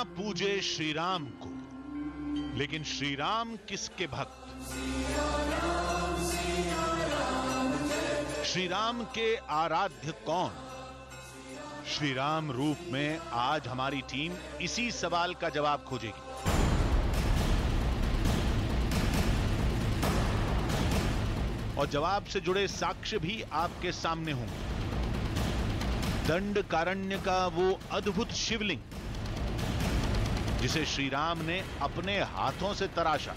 पूजे श्री राम को, लेकिन श्री राम किसके भक्त? श्री राम के आराध्य कौन? श्री राम रूप में आज हमारी टीम इसी सवाल का जवाब खोजेगी। और जवाब से जुड़े साक्ष्य भी आपके सामने होंगे। दंडकारण्य का वो अद्भुत शिवलिंग जिसे श्री राम ने अपने हाथों से तराशा,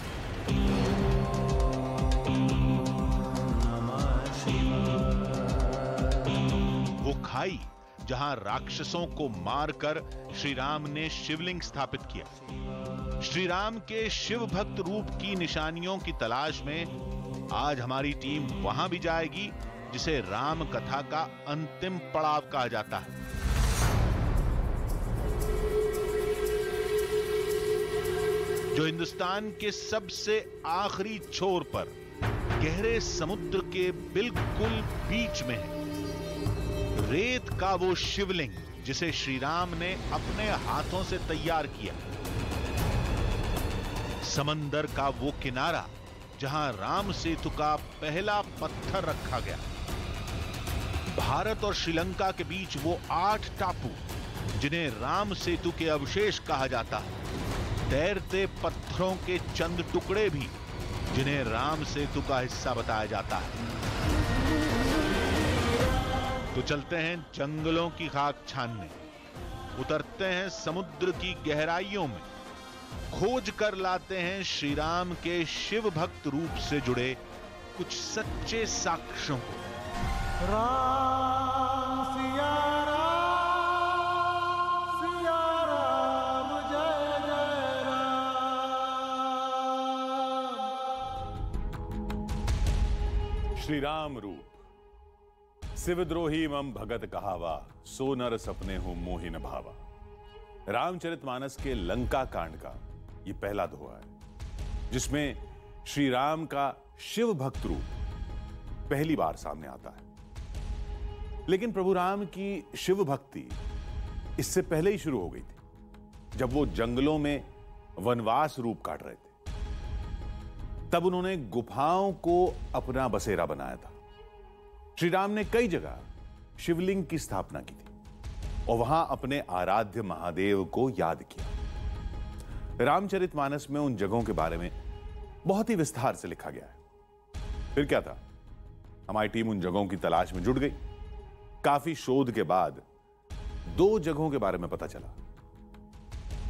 वो खाई जहां राक्षसों को मारकर श्री राम ने शिवलिंग स्थापित किया। श्री राम के शिव भक्त रूप की निशानियों की तलाश में आज हमारी टीम वहां भी जाएगी जिसे राम कथा का अंतिम पड़ाव कहा जाता है। जो हिंदुस्तान के सबसे आखिरी छोर पर गहरे समुद्र के बिल्कुल बीच में है। रेत का वो शिवलिंग जिसे श्री राम ने अपने हाथों से तैयार किया। समंदर का वो किनारा जहां राम सेतु का पहला पत्थर रखा गया। भारत और श्रीलंका के बीच वो 8 टापू जिन्हें राम सेतु के अवशेष कहा जाता है। तैरते पत्थरों के चंद टुकड़े भी जिन्हें राम सेतु का हिस्सा बताया जाता है। तो चलते हैं जंगलों की खाक छानने, उतरते हैं समुद्र की गहराइयों में, खोज कर लाते हैं श्री राम के शिव भक्त रूप से जुड़े कुछ सच्चे साक्ष्यों को। राम सिया राम जय जय राम। श्री राम रूप शिवद्रोही मम भगत कहावा, सो नर सपने हो मोहि न भावा। रामचरितमानस के लंका कांड का यह पहला दोहा है जिसमें श्री राम का शिव भक्त रूप पहली बार सामने आता है। लेकिन प्रभु राम की शिव भक्ति इससे पहले ही शुरू हो गई थी। जब वो जंगलों में वनवास रूप काट रहे थे तब उन्होंने गुफाओं को अपना बसेरा बनाया था। श्री राम ने कई जगह शिवलिंग की स्थापना की थी और वहां अपने आराध्य महादेव को याद किया। रामचरितमानस में उन जगहों के बारे में बहुत ही विस्तार से लिखा गया है। फिर क्या था, हमारी टीम उन जगहों की तलाश में जुट गई। काफी शोध के बाद 2 जगहों के बारे में पता चला।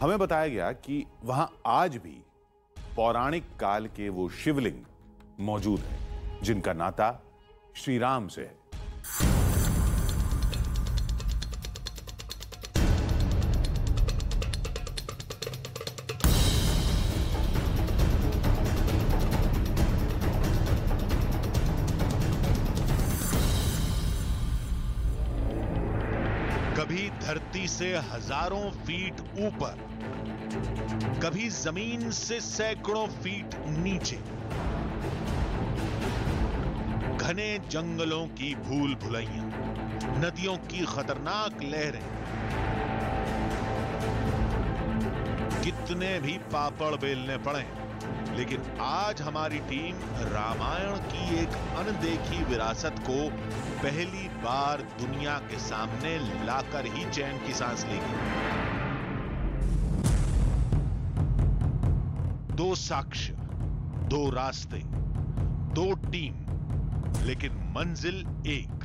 हमें बताया गया कि वहां आज भी पौराणिक काल के वो शिवलिंग मौजूद हैं जिनका नाता श्री राम से है। कभी धरती से हजारों फीट ऊपर, कभी जमीन से सैकड़ों फीट नीचे, घने जंगलों की भूल भुलैया, नदियों की खतरनाक लहरें, कितने भी पापड़ बेलने पड़े, लेकिन आज हमारी टीम रामायण की एक अनदेखी विरासत को पहली बार दुनिया के सामने लाकर ही चैन की सांस लेगी। 2 साक्ष्य, 2 रास्ते, 2 टीम, लेकिन मंजिल एक।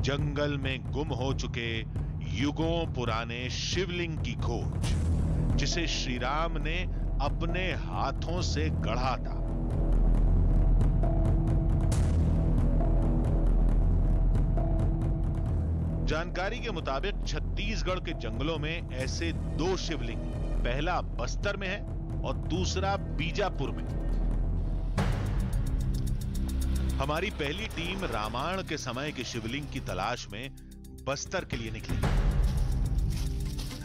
जंगल में गुम हो चुके युगों पुराने शिवलिंग की खोज जिसे श्री राम ने अपने हाथों से गढ़ा था। जानकारी के मुताबिक छत्तीसगढ़ के जंगलों में ऐसे 2 शिवलिंग, पहला बस्तर में है और दूसरा बीजापुर में। हमारी पहली टीम रामायण के समय के शिवलिंग की तलाश में बस्तर के लिए निकली।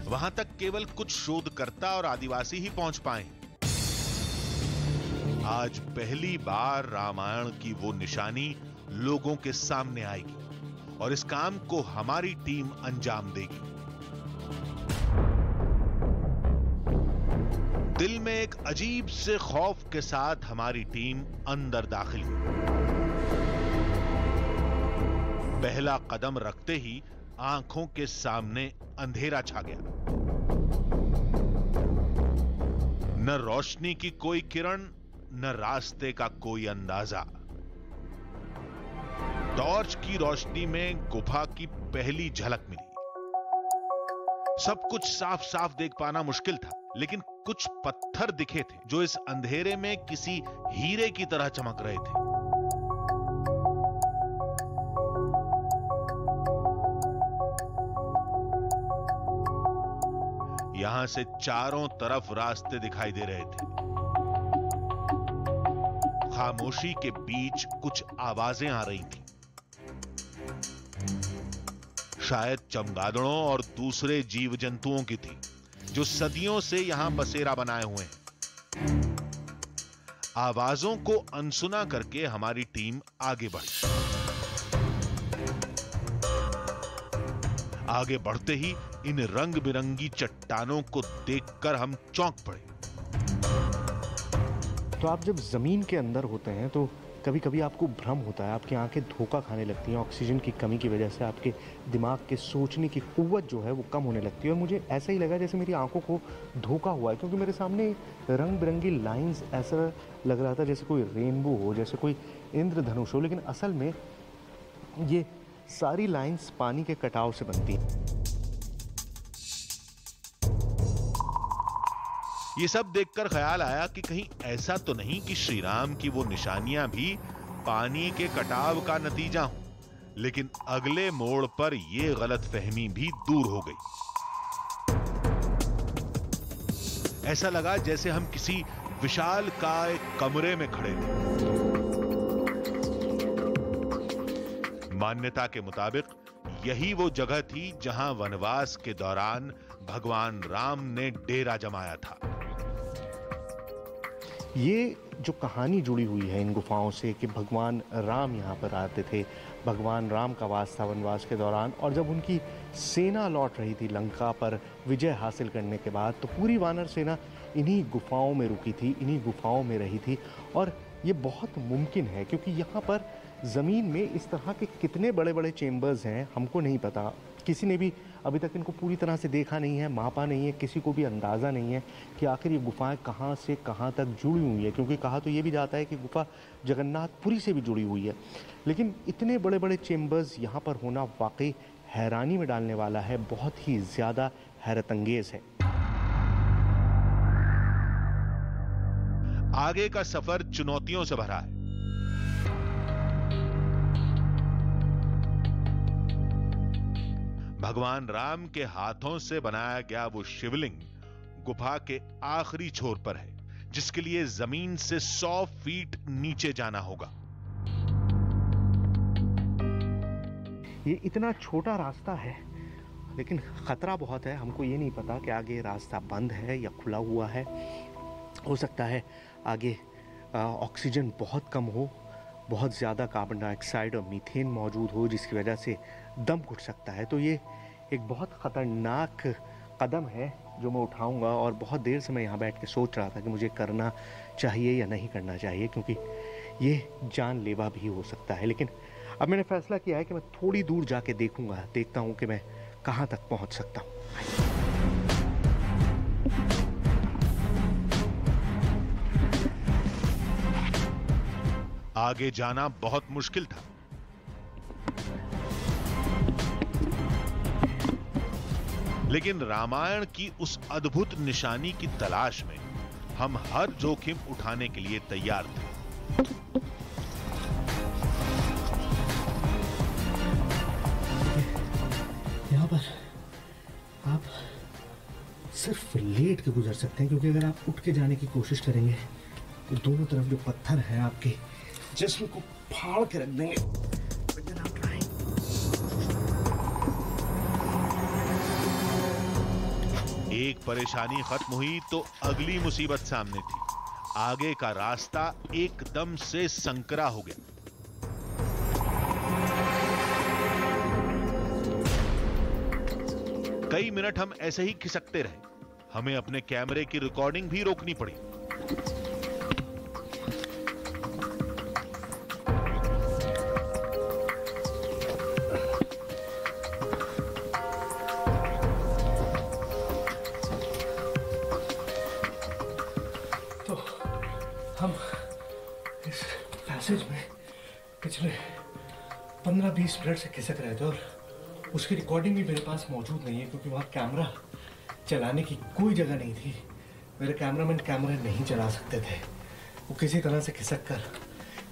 वहां तक केवल कुछ शोधकर्ता और आदिवासी ही पहुंच पाए। आज पहली बार रामायण की वो निशानी लोगों के सामने आएगी और इस काम को हमारी टीम अंजाम देगी। दिल में एक अजीब से खौफ के साथ हमारी टीम अंदर दाखिल हुई। पहला कदम रखते ही आंखों के सामने अंधेरा छा गया। न रोशनी की कोई किरण, न रास्ते का कोई अंदाजा। टॉर्च की रोशनी में गुफा की पहली झलक मिली। सब कुछ साफ साफ देख पाना मुश्किल था, लेकिन कुछ पत्थर दिखे थे जो इस अंधेरे में किसी हीरे की तरह चमक रहे थे। यहां से चारों तरफ रास्ते दिखाई दे रहे थे। खामोशी के बीच कुछ आवाजें आ रही थी, शायद चमगादड़ों और दूसरे जीव जंतुओं की थी जो सदियों से यहां बसेरा बनाए हुए हैं। आवाजों को अनसुना करके हमारी टीम आगे बढ़ी। आगे बढ़ते ही इन रंग बिरंगी चट्टानों को देखकर हम चौंक पड़े। तो आप जब जमीन के अंदर होते हैं तो कभी कभी आपको भ्रम होता है, आपकी आंखें धोखा खाने लगती हैं। ऑक्सीजन की कमी की वजह से आपके दिमाग के सोचने की कुव्वत जो है वो कम होने लगती है। और मुझे ऐसा ही लगा जैसे मेरी आंखों को धोखा हुआ है, क्योंकि मेरे सामने रंग बिरंगी लाइंस, ऐसा लग रहा था जैसे कोई रेनबो हो, जैसे कोई इंद्रधनुष हो, लेकिन असल में ये सारी लाइंस पानी के कटाव से बनती हैं। ये सब देखकर ख्याल आया कि कहीं ऐसा तो नहीं कि श्री राम की वो निशानियां भी पानी के कटाव का नतीजा हो। लेकिन अगले मोड़ पर यह गलतफहमी भी दूर हो गई। ऐसा लगा जैसे हम किसी विशालकाय कमरे में खड़े थे। मान्यता के मुताबिक यही वो जगह थी जहां वनवास के दौरान भगवान राम ने डेरा जमाया था। ये जो कहानी जुड़ी हुई है इन गुफाओं से कि भगवान राम यहाँ पर आते थे, भगवान राम का वास था वनवास के दौरान, और जब उनकी सेना लौट रही थी लंका पर विजय हासिल करने के बाद, तो पूरी वानर सेना इन्हीं गुफाओं में रुकी थी, इन्हीं गुफाओं में रही थी। और ये बहुत मुमकिन है क्योंकि यहाँ पर ज़मीन में इस तरह के कितने बड़े बड़े चेम्बर्स हैं हमको नहीं पता। किसी ने भी अभी तक इनको पूरी तरह से देखा नहीं है, मापा नहीं है, किसी को भी अंदाज़ा नहीं है कि आखिर ये गुफाएं कहाँ से कहाँ तक जुड़ी हुई है। क्योंकि कहा तो ये भी जाता है कि गुफा जगन्नाथपुरी से भी जुड़ी हुई है, लेकिन इतने बड़े बड़े चेम्बर्स यहाँ पर होना वाकई हैरानी में डालने वाला है, बहुत ही ज़्यादा हैरतअंगेज है। आगे का सफर चुनौतियों से भरा है। भगवान राम के हाथों से बनाया गया वो शिवलिंग गुफा के आखिरी छोर पर है, जिसके लिए जमीन से 100 फीट नीचे जाना होगा। ये इतना छोटा रास्ता है, लेकिन खतरा बहुत है। हमको ये नहीं पता कि आगे रास्ता बंद है या खुला हुआ है। हो सकता है आगे ऑक्सीजन बहुत कम हो, बहुत ज़्यादा कार्बन डाइऑक्साइड और मीथेन मौजूद हो, जिसकी वजह से दम घुट सकता है। तो ये एक बहुत ख़तरनाक कदम है जो मैं उठाऊंगा, और बहुत देर से मैं यहाँ बैठ के सोच रहा था कि मुझे करना चाहिए या नहीं करना चाहिए, क्योंकि ये जानलेवा भी हो सकता है। लेकिन अब मैंने फैसला किया है कि मैं थोड़ी दूर जाके देखता हूँ कि मैं कहाँ तक पहुँच सकता हूँ। आगे जाना बहुत मुश्किल था। लेकिन रामायण की उस अद्भुत निशानी की तलाश में हम हर जोखिम उठाने के लिए तैयार थे। यहाँ पर आप सिर्फ लेट के गुजर सकते हैं, क्योंकि अगर आप उठ के जाने की कोशिश करेंगे तो दोनों तरफ जो पत्थर हैं आपके जिस्म को फाड़ के रख देंगे। एक परेशानी खत्म हुई तो अगली मुसीबत सामने थी। आगे का रास्ता एकदम से संकरा हो गया। कई मिनट हम ऐसे ही खिसकते रहे। हमें अपने कैमरे की रिकॉर्डिंग भी रोकनी पड़ी। तो हम इस पैसेज में पिछले 15-20 मिनट से खिसक रहे थे और उसकी रिकॉर्डिंग भी मेरे पास मौजूद नहीं है, क्योंकि वहाँ कैमरा चलाने की कोई जगह नहीं थी। मेरे कैमरामैन कैमरा नहीं चला सकते थे। वो किसी तरह से खिसक कर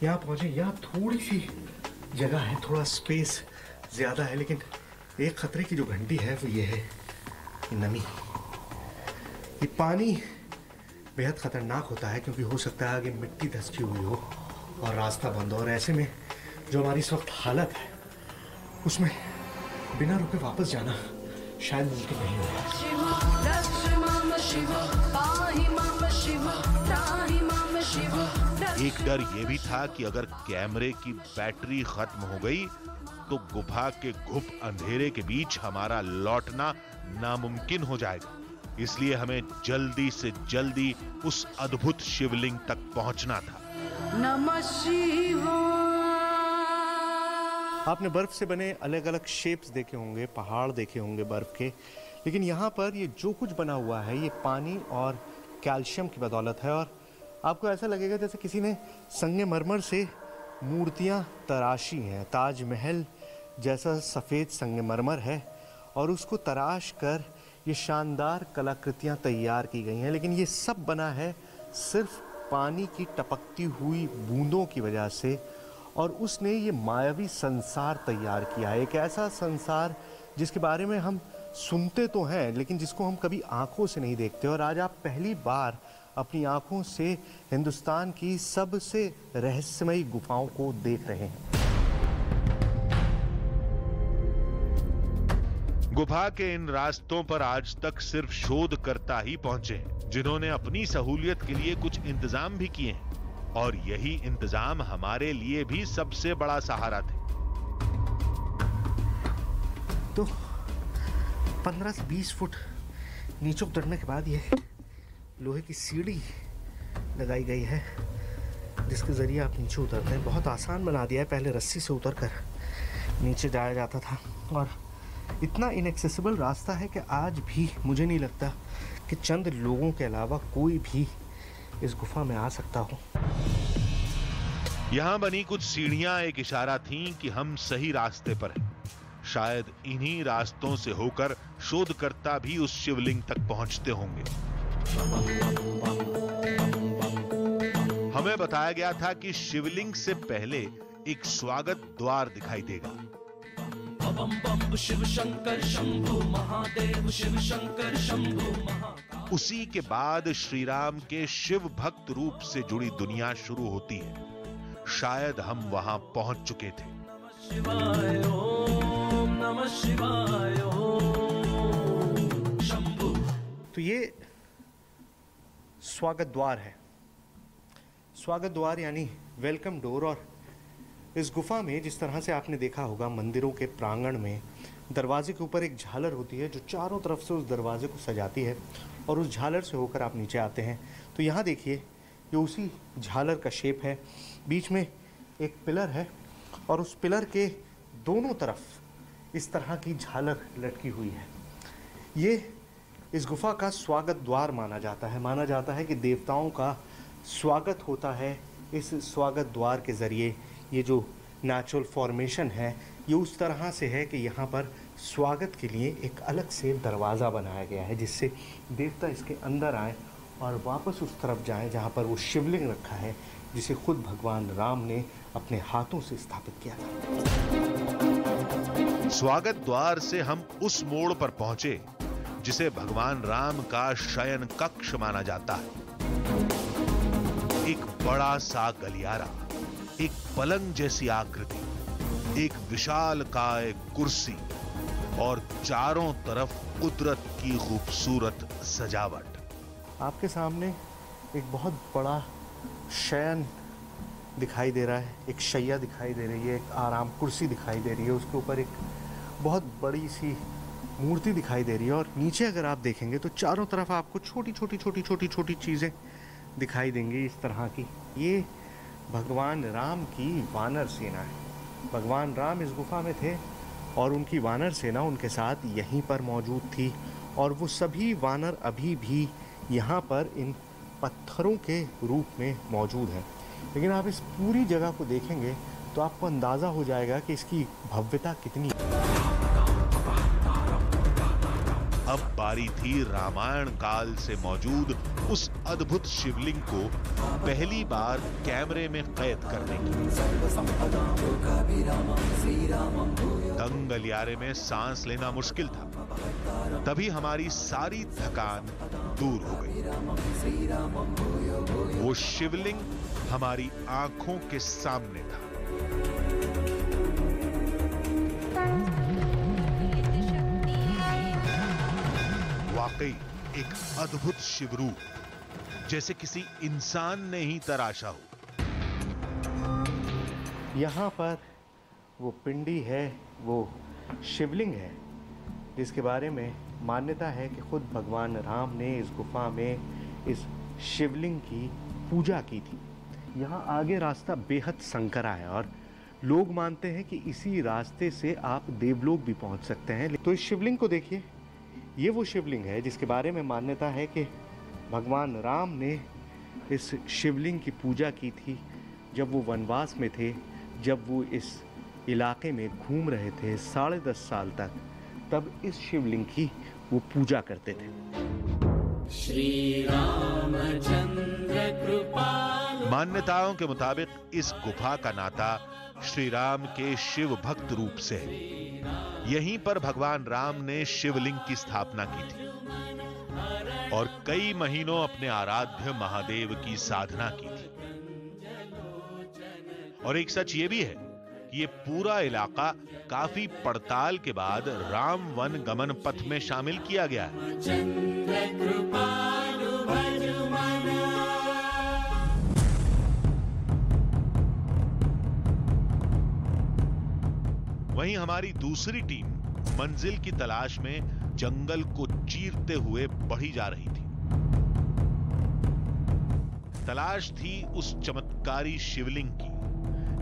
यहाँ पहुँचे। यहाँ थोड़ी सी जगह है, थोड़ा स्पेस ज़्यादा है, लेकिन एक खतरे की जो घंटी है वो ये है, ये नमी। ये पानी बेहद ख़तरनाक होता है, क्योंकि हो सकता है आगे मिट्टी धंसी हुई हो और रास्ता बंद हो, और ऐसे में जो हमारी इस वक्त हालत है उसमें बिना रुके वापस जाना शायद मुमकिन नहीं होगा। एक डर यह भी था कि अगर कैमरे की बैटरी खत्म हो गई तो गुफा के घुप अंधेरे के बीच हमारा लौटना नामुमकिन हो जाएगा। इसलिए हमें जल्दी से जल्दी उस अद्भुत शिवलिंग तक पहुंचना था। नमः शिवाय। आपने बर्फ से बने अलग अलग शेप्स देखे होंगे, पहाड़ देखे होंगे बर्फ के, लेकिन यहाँ पर ये जो कुछ बना हुआ है ये पानी और कैल्शियम की बदौलत है। और आपको ऐसा लगेगा जैसे किसी ने संगमरमर से मूर्तियाँ तराशी हैं। ताजमहल जैसा सफ़ेद संगमरमर है और उसको तराश कर ये शानदार कलाकृतियाँ तैयार की गई हैं, लेकिन ये सब बना है सिर्फ पानी की टपकती हुई बूंदों की वजह से। और उसने ये मायावी संसार तैयार किया है, एक ऐसा संसार जिसके बारे में हम सुनते तो हैं लेकिन जिसको हम कभी आंखों से नहीं देखते। और आज आप पहली बार अपनी आंखों से हिंदुस्तान की सबसे रहस्यमयी गुफाओं को देख रहे हैं। गुफा के इन रास्तों पर आज तक सिर्फ शोधकर्ता ही पहुंचे हैं, जिन्होंने अपनी सहूलियत के लिए कुछ इंतजाम भी किए हैं, और यही इंतजाम हमारे लिए भी सबसे बड़ा सहारा थे। तो 15 से 20 फुट नीचे उतरने के बाद ये लोहे की सीढ़ी लगाई गई है, जिसके जरिए आप नीचे उतरते हैं। बहुत आसान बना दिया है, पहले रस्सी से उतरकर नीचे जाया जाता था, और इतना इनएक्सेसिबल रास्ता है कि आज भी मुझे नहीं लगता कि चंद लोगों के अलावा कोई भी इस गुफा में आ सकता हो। यहां बनी कुछ सीढ़ियां एक इशारा थीं कि हम सही रास्ते पर हैं। शायद इन्हीं रास्तों से होकर शोधकर्ता भी उस शिवलिंग तक पहुंचते होंगे। हमें बताया गया था कि शिवलिंग से पहले एक स्वागत द्वार दिखाई देगा। शिव शंकर शंभु महादेव, शिव शंकर शंभु महाकाल। उसी के बाद श्री राम के शिव भक्त रूप से जुड़ी दुनिया शुरू होती है। शायद हम वहां पहुंच चुके थे। शिवाय ओम नमः शिवाय ओम शंभु। तो ये स्वागत द्वार है। स्वागत द्वार यानी वेलकम डोर। और इस गुफा में जिस तरह से आपने देखा होगा मंदिरों के प्रांगण में दरवाजे के ऊपर एक झालर होती है जो चारों तरफ से उस दरवाजे को सजाती है, और उस झालर से होकर आप नीचे आते हैं। तो यहाँ देखिए ये उसी झालर का शेप है। बीच में एक पिलर है और उस पिलर के दोनों तरफ इस तरह की झालर लटकी हुई है। ये इस गुफा का स्वागत द्वार माना जाता है। माना जाता है कि देवताओं का स्वागत होता है इस स्वागत द्वार के ज़रिए। ये जो नेचुरल फॉर्मेशन है ये उस तरह से है कि यहाँ पर स्वागत के लिए एक अलग से दरवाज़ा बनाया गया है, जिससे देवता इसके अंदर आए और वापस उस तरफ जाएं जहाँ पर वो शिवलिंग रखा है, जिसे खुद भगवान राम ने अपने हाथों से स्थापित किया था। स्वागत द्वार से हम उस मोड़ पर पहुंचे जिसे भगवान राम का शयन कक्ष माना जाता है। एक बड़ा सा गलियारा, एक पलंग जैसी आकृति, एक विशालकाय कुर्सी और चारों तरफ कुदरत की खूबसूरत सजावट। आपके सामने एक बहुत बड़ा शयन दिखाई दे रहा है, एक शैया दिखाई दे रही है, एक आराम कुर्सी दिखाई दे रही है। उसके ऊपर एक बहुत बड़ी सी मूर्ति दिखाई दे रही है और नीचे अगर आप देखेंगे तो चारों तरफ आपको छोटी छोटी चीज़ें दिखाई देंगी इस तरह की। ये भगवान राम की वानर सेना है। भगवान राम इस गुफा में थे और उनकी वानर सेना उनके साथ यहीं पर मौजूद थी और वो सभी वानर अभी भी यहाँ पर इन पत्थरों के रूप में मौजूद हैं। लेकिन आप इस पूरी जगह को देखेंगे तो आपको अंदाज़ा हो जाएगा कि इसकी भव्यता कितनी है। अब बारी थी रामायण काल से मौजूद उस अद्भुत शिवलिंग को पहली बार कैमरे में कैद करने की। दंग गलियारे में सांस लेना मुश्किल था। तभी हमारी सारी थकान दूर हो गई। वो शिवलिंग हमारी आंखों के सामने था। वाकई एक अद्भुत शिवरूप, जैसे किसी इंसान ने ही तराशा हो। यहाँ पर वो पिंडी है, वो शिवलिंग है, जिसके बारे में मान्यता है कि खुद भगवान राम ने इस गुफा में इस शिवलिंग की पूजा की थी। यहाँ आगे रास्ता बेहद संकरा है और लोग मानते हैं कि इसी रास्ते से आप देवलोक भी पहुँच सकते हैं। तो इस शिवलिंग को देखिए, ये वो शिवलिंग है जिसके बारे में मान्यता है कि भगवान राम ने इस शिवलिंग की पूजा की थी जब वो वनवास में थे, जब वो इस इलाके में घूम रहे थे 10.5 साल तक, तब इस शिवलिंग की वो पूजा करते थे। श्री रामचंद्र कृपालु। मान्यताओं के मुताबिक इस गुफा का नाता श्री राम के शिव भक्त रूप से है। यहीं पर भगवान राम ने शिवलिंग की स्थापना की थी और कई महीनों अपने आराध्य महादेव की साधना की थी। और एक सच ये भी है कि ये पूरा इलाका काफी पड़ताल के बाद राम वन गमन पथ में शामिल किया गया है। चंद्र कृपालु भज मन। वहीं हमारी दूसरी टीम मंजिल की तलाश में जंगल को चीरते हुए बढ़ी जा रही थी। तलाश थी उस चमत्कारी शिवलिंग की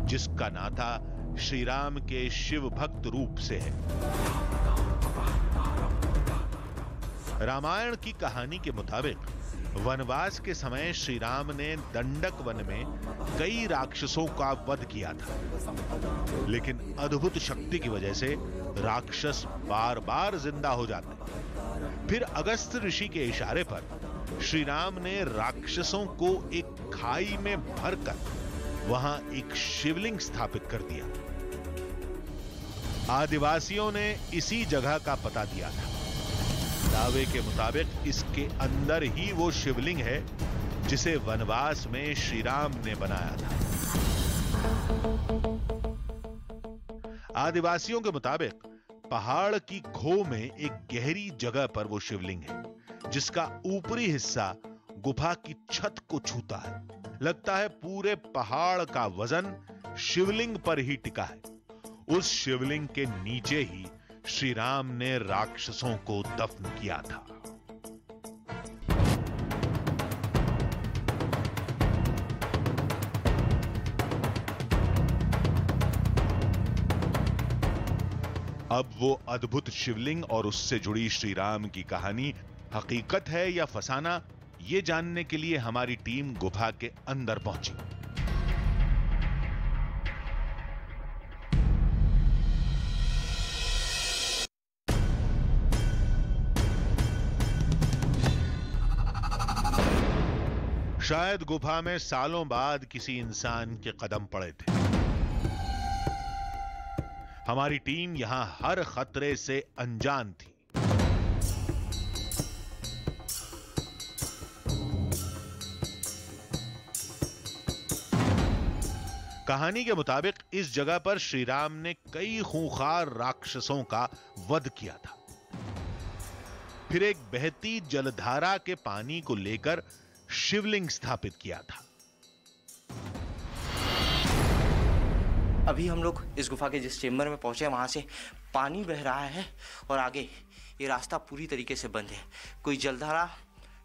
जिसका नाता श्री राम के शिव भक्त रूप से है। रामायण की कहानी के मुताबिक वनवास के समय श्री राम ने दंडक वन में कई राक्षसों का वध किया था, लेकिन अद्भुत शक्ति की वजह से राक्षस बार बार जिंदा हो जाते। फिर अगस्त ऋषि के इशारे पर श्री राम ने राक्षसों को एक खाई में भरकर वहां एक शिवलिंग स्थापित कर दिया। आदिवासियों ने इसी जगह का पता दिया था। दावे के मुताबिक इसके अंदर ही वो शिवलिंग है जिसे वनवास में श्री राम ने बनाया था। आदिवासियों के मुताबिक पहाड़ की खो में एक गहरी जगह पर वो शिवलिंग है जिसका ऊपरी हिस्सा गुफा की छत को छूता है। लगता है पूरे पहाड़ का वजन शिवलिंग पर ही टिका है। उस शिवलिंग के नीचे ही श्री राम ने राक्षसों को दफन किया था। अब वो अद्भुत शिवलिंग और उससे जुड़ी श्री राम की कहानी हकीकत है या फसाना, ये जानने के लिए हमारी टीम गुफा के अंदर पहुंची। शायद गुफा में सालों बाद किसी इंसान के कदम पड़े थे। हमारी टीम यहां हर खतरे से अनजान थी। कहानी के मुताबिक इस जगह पर श्री राम ने कई खूंखार राक्षसों का वध किया था। फिर एक बहती जलधारा के पानी को लेकर शिवलिंग स्थापित किया था। अभी हम लोग इस गुफा के जिस चेंबर में पहुंचे वहां से पानी बह रहा है और आगे ये रास्ता पूरी तरीके से बंद है। कोई जलधारा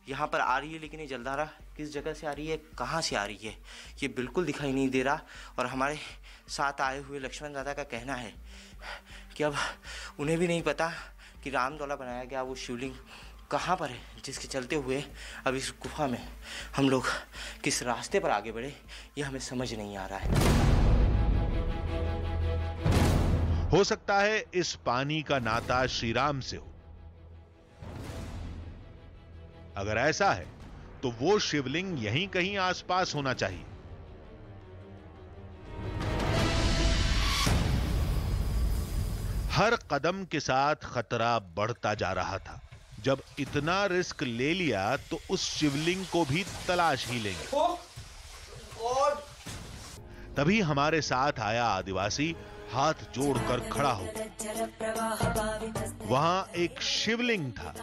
यहाँ पर आ रही है, लेकिन ये जलधारा किस जगह से आ रही है, कहाँ से आ रही है, ये बिल्कुल दिखाई नहीं दे रहा। और हमारे साथ आए हुए लक्ष्मण दादा का कहना है कि अब उन्हें भी नहीं पता कि राम द्वारा बनाया गया वो शिवलिंग कहाँ पर है, जिसके चलते हुए अब इस गुफा में हम लोग किस रास्ते पर आगे बढ़े ये हमें समझ नहीं आ रहा है। हो सकता है इस पानी का नाता श्री राम से हो। अगर ऐसा है तो वो शिवलिंग यहीं कहीं आसपास होना चाहिए। हर कदम के साथ खतरा बढ़ता जा रहा था। जब इतना रिस्क ले लिया तो उस शिवलिंग को भी तलाश ही लेंगे। तभी हमारे साथ आया आदिवासी हाथ जोड़कर खड़ा हो गया। वहां एक शिवलिंग था,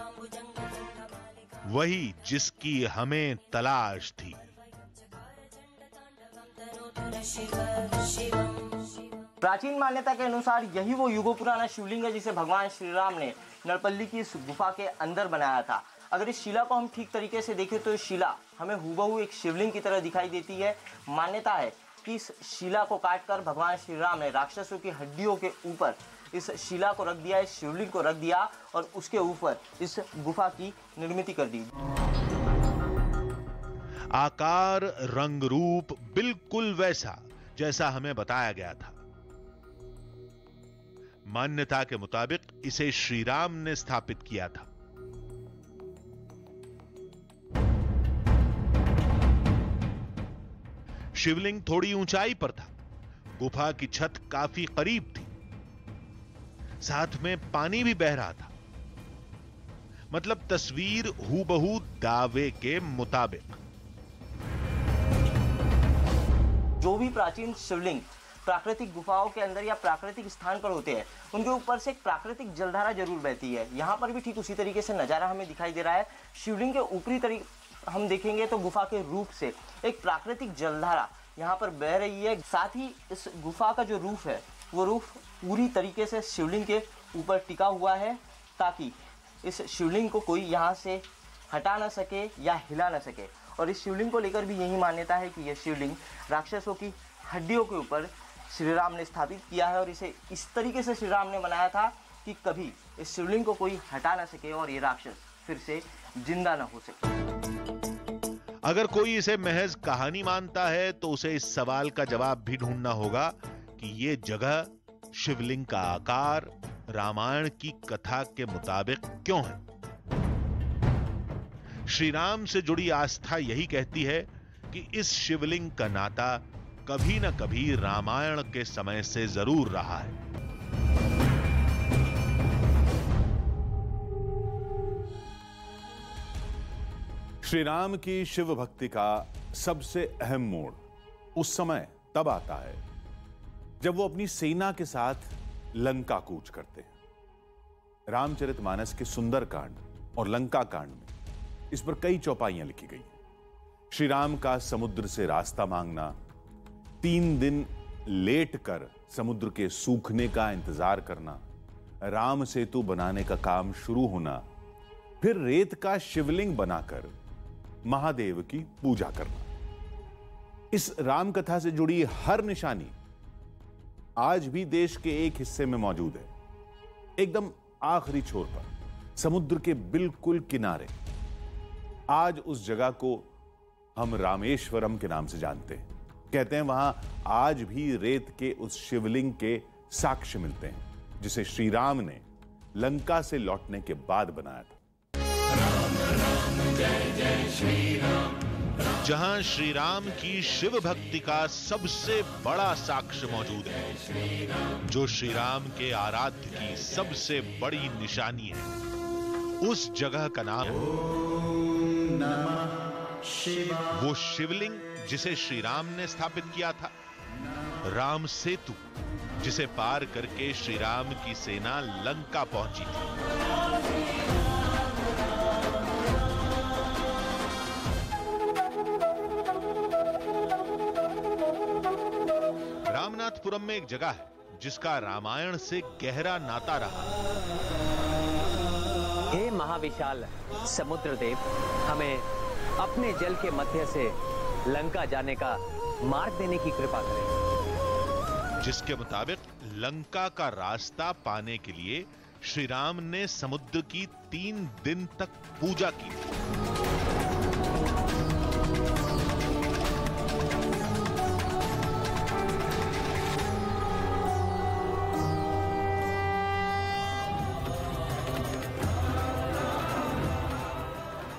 वही जिसकी हमें तलाश थी। प्राचीन मान्यता के अनुसार यही वो युगों पुराना शिवलिंग है जिसे भगवान श्री राम ने नरपल्ली की इस गुफा के अंदर बनाया था। अगर इस शिला को हम ठीक तरीके से देखें तो इस शिला हमें हूबहू एक शिवलिंग की तरह दिखाई देती है। मान्यता है कि इस शिला को काटकर भगवान श्री राम ने राक्षसों की हड्डियों के ऊपर इस शिला को रख दिया, इस शिवलिंग को रख दिया और उसके ऊपर इस गुफा की निर्मित कर दी। आकार, रंग, रूप बिल्कुल वैसा जैसा हमें बताया गया था। मान्यता के मुताबिक इसे श्री राम ने स्थापित किया था। शिवलिंग थोड़ी ऊंचाई पर था। गुफा की छत काफी करीब थी। साथ में पानी भी बह रहा था। मतलब तस्वीर हूबहू दावे के मुताबिक। जो भी प्राचीन शिवलिंग प्राकृतिक गुफाओं के अंदर या प्राकृतिक स्थान पर होते हैं, उनके ऊपर से एक प्राकृतिक जलधारा जरूर बहती है। यहाँ पर भी ठीक उसी तरीके से नजारा हमें दिखाई दे रहा है। शिवलिंग के ऊपरी तरीके हम देखेंगे तो गुफा के रूप से एक प्राकृतिक जलधारा यहाँ पर बह रही है। साथ ही इस गुफा का जो रूफ है वो रूफ पूरी तरीके से शिवलिंग के ऊपर टिका हुआ है, ताकि इस शिवलिंग को कोई यहाँ से हटा ना सके या हिला ना सके। और इस शिवलिंग को लेकर भी यही मान्यता है कि यह शिवलिंग राक्षसों की हड्डियों के ऊपर श्री राम ने स्थापित किया है और इसे इस तरीके से श्री राम ने बनाया था कि कभी इस शिवलिंग को कोई हटा ना सके और ये राक्षस फिर से जिंदा ना हो सके। अगर कोई इसे महज कहानी मानता है तो उसे इस सवाल का जवाब भी ढूंढना होगा कि ये जगह, शिवलिंग का आकार रामायण की कथा के मुताबिक क्यों है। श्री राम से जुड़ी आस्था यही कहती है कि इस शिवलिंग का नाता कभी न कभी रामायण के समय से जरूर रहा है। श्री राम की शिव भक्ति का सबसे अहम मोड़ उस समय तब आता है जब वो अपनी सेना के साथ लंका कूच करते हैं। रामचरितमानस के सुंदरकांड और लंका कांड में इस पर कई चौपाइयां लिखी गई हैं। श्री राम का समुद्र से रास्ता मांगना, 3 दिन लेट कर समुद्र के सूखने का इंतजार करना, राम सेतु बनाने का काम शुरू होना, फिर रेत का शिवलिंग बनाकर महादेव की पूजा करना। इस राम कथा से जुड़ी हर निशानी आज भी देश के एक हिस्से में मौजूद है। एकदम आखिरी छोर पर समुद्र के बिल्कुल किनारे आज उस जगह को हम रामेश्वरम के नाम से जानते हैं। कहते हैं वहां आज भी रेत के उस शिवलिंग के साक्ष्य मिलते हैं जिसे श्री राम ने लंका से लौटने के बाद बनाया था। राम राम जय जय श्री राम। जहां श्री राम की शिव भक्ति का सबसे बड़ा साक्ष्य मौजूद है, जो श्री राम के आराध्य की सबसे बड़ी निशानी है, उस जगह का नाम वो शिवलिंग जिसे श्री राम ने स्थापित किया था, राम सेतु जिसे पार करके श्री राम की सेना लंका पहुंची थी। रामनाथपुरम में एक जगह है जिसका रामायण से गहरा नाता रहा। हे महाविशाल समुद्र देव, हमें अपने जल के मध्य से लंका जाने का मार्ग देने की कृपा करें। जिसके मुताबिक लंका का रास्ता पाने के लिए श्री राम ने समुद्र की 3 दिन तक पूजा की थी।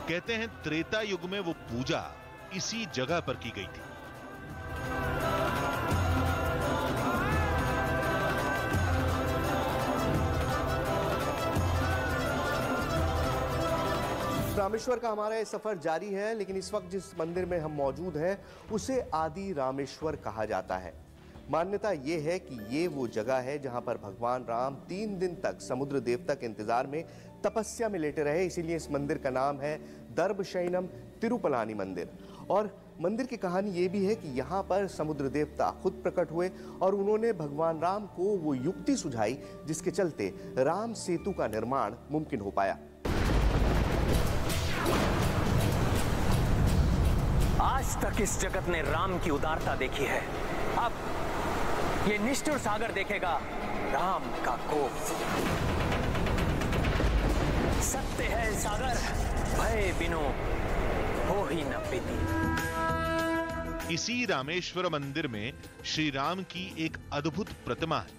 कहते हैं त्रेता युग में वो पूजा इसी जगह पर की गई थी। रामेश्वर का हमारा ये सफर जारी है, लेकिन इस वक्त जिस मंदिर में हम मौजूद हैं उसे आदि रामेश्वर कहा जाता है। मान्यता ये है कि ये वो जगह है जहां पर भगवान राम 3 दिन तक समुद्र देवता के इंतजार में तपस्या में लेटे रहे, इसीलिए इस मंदिर का नाम है दर्भशयनम तिरुपलानी मंदिर। और मंदिर की कहानी ये भी है कि यहाँ पर समुद्र देवता खुद प्रकट हुए और उन्होंने भगवान राम को वो युक्ति सुझाई जिसके चलते राम सेतु का निर्माण मुमकिन हो पाया। आज तक इस जगत ने राम की उदारता देखी है, अब ये निष्ठुर सागर देखेगा राम का कोप। सत्य है सागर, भय बिनु हो ही न पीती। इसी रामेश्वर मंदिर में श्री राम की एक अद्भुत प्रतिमा है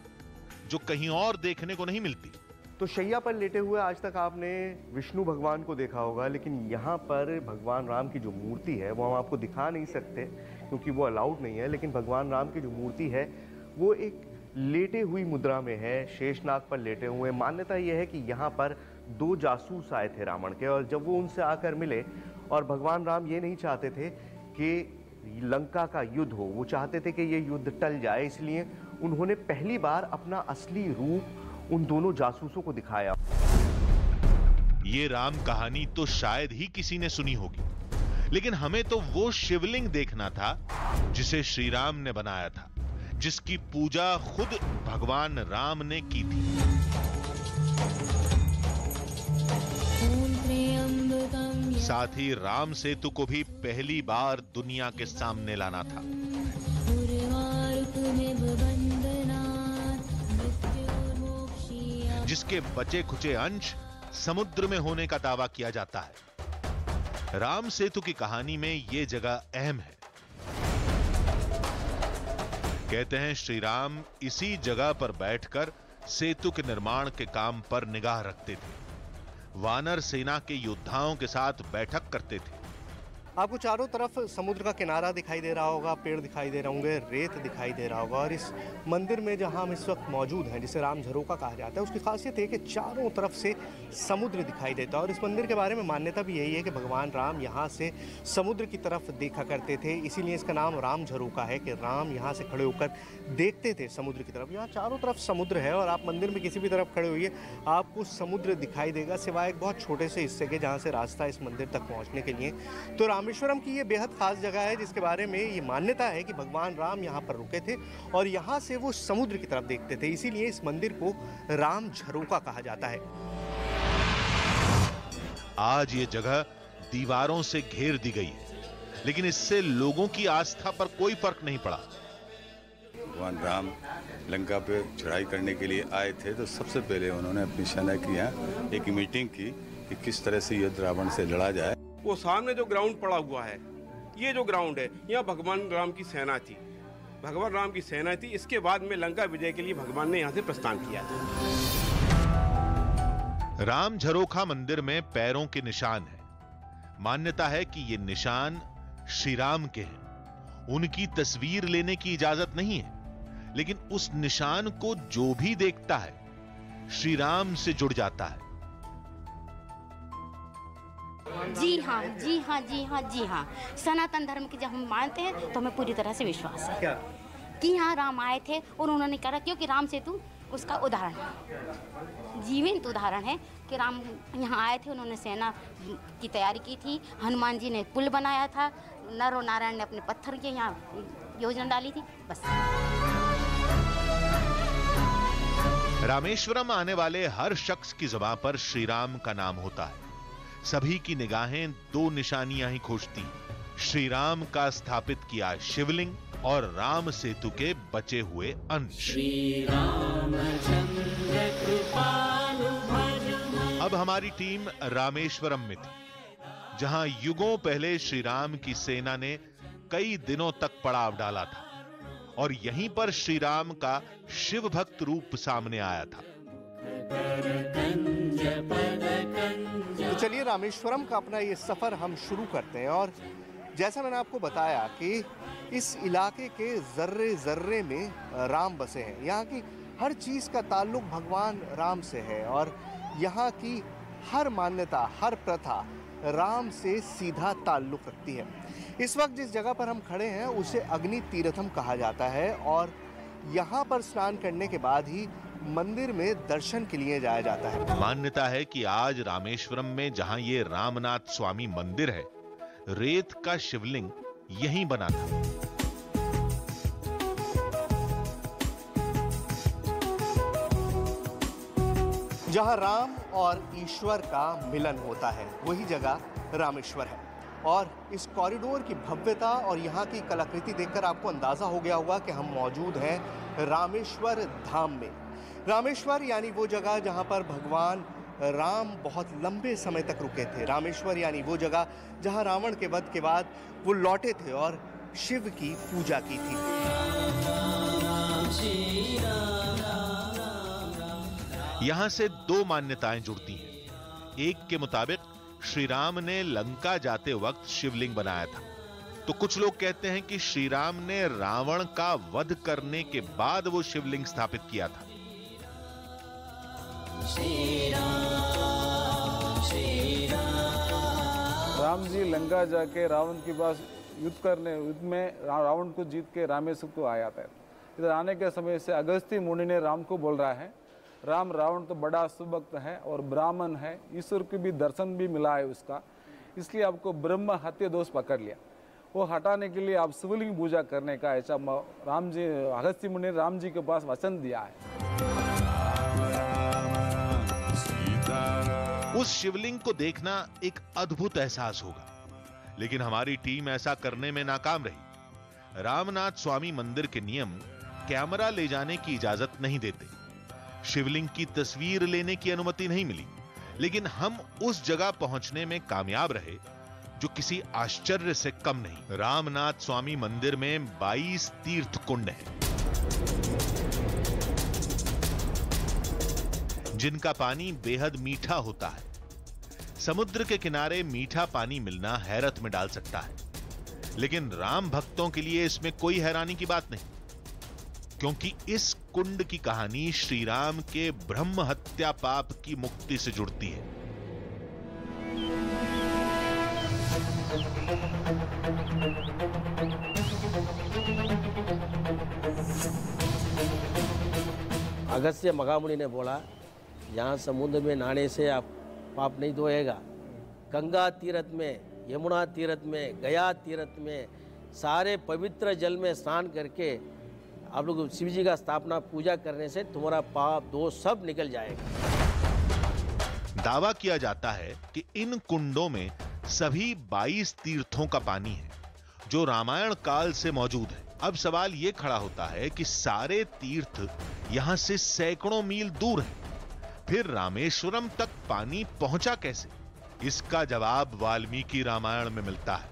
जो कहीं और देखने को नहीं मिलती। तो शैया पर लेटे हुए आज तक आपने विष्णु भगवान को देखा होगा, लेकिन यहाँ पर भगवान राम की जो मूर्ति है वो हम आपको दिखा नहीं सकते क्योंकि वो अलाउड नहीं है, लेकिन भगवान राम की जो मूर्ति है वो एक लेटे हुई मुद्रा में है, शेषनाग पर लेटे हुए। मान्यता यह है कि यहाँ पर 2 जासूस आए थे रावण के, और जब वो उनसे आकर मिले और भगवान राम ये नहीं चाहते थे कि लंका का युद्ध हो, वो चाहते थे कि ये युद्ध टल जाए, इसलिए उन्होंने पहली बार अपना असली रूप उन दोनों जासूसों को दिखाया। ये राम कहानी तो शायद ही किसी ने सुनी होगी, लेकिन हमें तो वो शिवलिंग देखना था जिसे श्री राम ने बनाया था, जिसकी पूजा खुद भगवान राम ने की थी। साथ ही राम सेतु को भी पहली बार दुनिया के सामने लाना था। जिसके बचे खुचे अंश समुद्र में होने का दावा किया जाता है। राम सेतु की कहानी में यह जगह अहम है। कहते हैं श्री राम इसी जगह पर बैठकर सेतु के निर्माण के काम पर निगाह रखते थे, वानर सेना के योद्धाओं के साथ बैठक करते थे। आपको चारों तरफ समुद्र का किनारा दिखाई दे रहा होगा, पेड़ दिखाई दे रहे होंगे, रेत दिखाई दे रहा होगा। और इस मंदिर में जहां हम इस वक्त मौजूद हैं, जिसे राम झरोका कहा जाता है, उसकी खासियत है कि चारों तरफ से समुद्र दिखाई देता है। और इस मंदिर के बारे में मान्यता भी यही है कि भगवान राम यहाँ से समुद्र की तरफ देखा करते थे, इसीलिए इसका नाम राम झरोका है कि राम यहाँ से खड़े होकर देखते थे समुद्र की तरफ। यहाँ चारों तरफ समुद्र है और आप मंदिर में किसी भी तरफ खड़े होइए आपको समुद्र दिखाई देगा, सिवाय एक बहुत छोटे से हिस्से के जहाँ से रास्ता इस मंदिर तक पहुँचने के लिए। तो रामेश्वरम की ये बेहद खास जगह है जिसके बारे में ये मान्यता है कि भगवान राम यहाँ पर रुके थे और यहाँ से वो समुद्र की तरफ देखते थे, इसीलिए इस मंदिर को राम झरोका कहा जाता है। आज ये जगह दीवारों से घेर दी गई है, लेकिन इससे लोगों की आस्था पर कोई फर्क नहीं पड़ा। भगवान राम लंका पे चढ़ाई करने के लिए आए थे तो सबसे पहले उन्होंने अपनी सेना की यहाँ एक मीटिंग की कि किस तरह से युद्ध रावण से लड़ा जाए। वो सामने जो ग्राउंड पड़ा हुआ है, ये जो ग्राउंड है, यहाँ भगवान राम की सेना थी, भगवान राम की सेना थी। इसके बाद में लंका विजय के लिए भगवान ने यहाँ से प्रस्थान किया था। राम झरोखा मंदिर में पैरों के निशान है। मान्यता है कि ये निशान श्री राम के हैं। उनकी तस्वीर लेने की इजाजत नहीं है, लेकिन उस निशान को जो भी देखता है श्री राम से जुड़ जाता है। जी हाँ, जी हाँ, जी हाँ, जी हाँ। सनातन धर्म की जब हम मानते हैं तो हमें पूरी तरह से विश्वास है क्या? कि यहाँ राम आए थे और उन्होंने करा, क्योंकि राम सेतु उसका उदाहरण है, जीवंत उदाहरण है कि राम यहाँ आए थे, उन्होंने सेना की तैयारी की थी, हनुमान जी ने पुल बनाया था, नर और नारायण ने अपने पत्थर के यहाँ योजना डाली थी, बस। रामेश्वरम आने वाले हर शख्स की जुबान पर श्री राम का नाम होता है। सभी की निगाहें दो निशानियां ही खोजती, श्री राम का स्थापित किया शिवलिंग और राम सेतु के बचे हुए अंश। अब हमारी टीम रामेश्वरम में थी, जहां युगों पहले श्री राम की सेना ने कई दिनों तक पड़ाव डाला था और यहीं पर श्री राम का शिव भक्त रूप सामने आया था। तो चलिए रामेश्वरम का अपना ये सफर हम शुरू करते हैं। और जैसा मैंने आपको बताया कि इस इलाके के जर्रे जर्रे में राम बसे हैं। यहाँ की हर चीज का ताल्लुक भगवान राम से है और यहाँ की हर मान्यता, हर प्रथा राम से सीधा ताल्लुक रखती है। इस वक्त जिस जगह पर हम खड़े हैं उसे अग्नि तीर्थम कहा जाता है और यहाँ पर स्नान करने के बाद ही मंदिर में दर्शन के लिए जाया जाता है। मान्यता है कि आज रामेश्वरम में जहां ये रामनाथ स्वामी मंदिर है, रेत का शिवलिंग यहीं बना था। जहां राम और ईश्वर का मिलन होता है वही जगह रामेश्वर है। और इस कॉरिडोर की भव्यता और यहाँ की कलाकृति देखकर आपको अंदाजा हो गया होगा कि हम मौजूद हैं रामेश्वर धाम में। रामेश्वर यानी वो जगह जहाँ पर भगवान राम बहुत लंबे समय तक रुके थे। रामेश्वर यानी वो जगह जहाँ रावण के वध के बाद वो लौटे थे और शिव की पूजा की थी। यहाँ से दो मान्यताएं जुड़ती हैं। एक के मुताबिक श्री राम ने लंका जाते वक्त शिवलिंग बनाया था, तो कुछ लोग कहते हैं कि श्री राम ने रावण का वध करने के बाद वो शिवलिंग स्थापित किया था। राम जी लंका जाके रावण के पास युद्ध में रावण को जीत के रामेश्वर को आया था। इधर आने के समय से अगस्त्य मुनि ने राम को बोल रहा है, राम रावण तो बड़ा सुभक्त है और ब्राह्मण है, ईश्वर को भी दर्शन भी मिला है उसका, इसलिए आपको ब्रह्म हत्या दोष पकड़ लिया। वो हटाने के लिए आप शिवलिंग पूजा करने का ऐसा राम जी अगस्त्य मुनि ने राम जी के पास वचन दिया है। उस शिवलिंग को देखना एक अद्भुत एहसास होगा, लेकिन हमारी टीम ऐसा करने में नाकाम रही। रामनाथ स्वामी मंदिर के नियम कैमरा ले जाने की इजाजत नहीं देते, शिवलिंग की तस्वीर लेने की अनुमति नहीं मिली, लेकिन हम उस जगह पहुंचने में कामयाब रहे जो किसी आश्चर्य से कम नहीं। रामनाथ स्वामी मंदिर में 22 तीर्थ कुंड हैं, जिनका पानी बेहद मीठा होता है। समुद्र के किनारे मीठा पानी मिलना हैरत में डाल सकता है, लेकिन राम भक्तों के लिए इसमें कोई हैरानी की बात नहीं, क्योंकि इस कुंड की कहानी श्री राम के ब्रह्म हत्या पाप की मुक्ति से जुड़ती है। अगस्त्य महामुनि ने बोला, यहाँ समुद्र में नहाने से आप पाप नहीं धोएगा। गंगा तीर्थ में, यमुना तीर्थ में, गया तीर्थ में सारे पवित्र जल में स्नान करके आप लोग शिव जी का स्थापना पूजा करने से तुम्हारा पाप दोष सब निकल जाएगा। दावा किया जाता है कि इन कुंडों में सभी 22 तीर्थों का पानी है, जो रामायण काल से मौजूद है। अब सवाल यह खड़ा होता है कि सारे तीर्थ यहां से सैकड़ों मील दूर हैं, फिर रामेश्वरम तक पानी पहुंचा कैसे? इसका जवाब वाल्मीकि रामायण में मिलता है।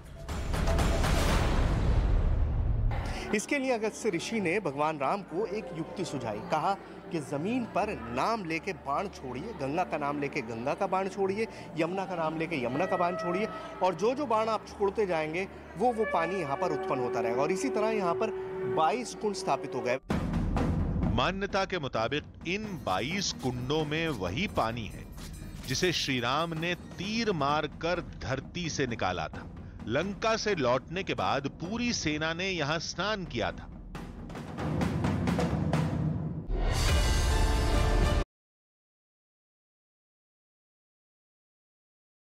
इसके लिए अगस्त्य ऋषि ने भगवान राम को एक युक्ति सुझाई। कहा कि जमीन पर नाम लेके बाण छोड़िए, गंगा का नाम लेके गंगा का बाण छोड़िए, यमुना का नाम लेके यमुना का बाण छोड़िए, और जो जो बाण आप छोड़ते जाएंगे वो पानी यहाँ पर उत्पन्न होता रहेगा। और इसी तरह यहाँ पर 22 कुंड स्थापित हो गए। मान्यता के मुताबिक इन 22 कुंडों में वही पानी है जिसे श्री राम ने तीर मारकर धरती से निकाला था। लंका से लौटने के बाद पूरी सेना ने यहां स्नान किया था।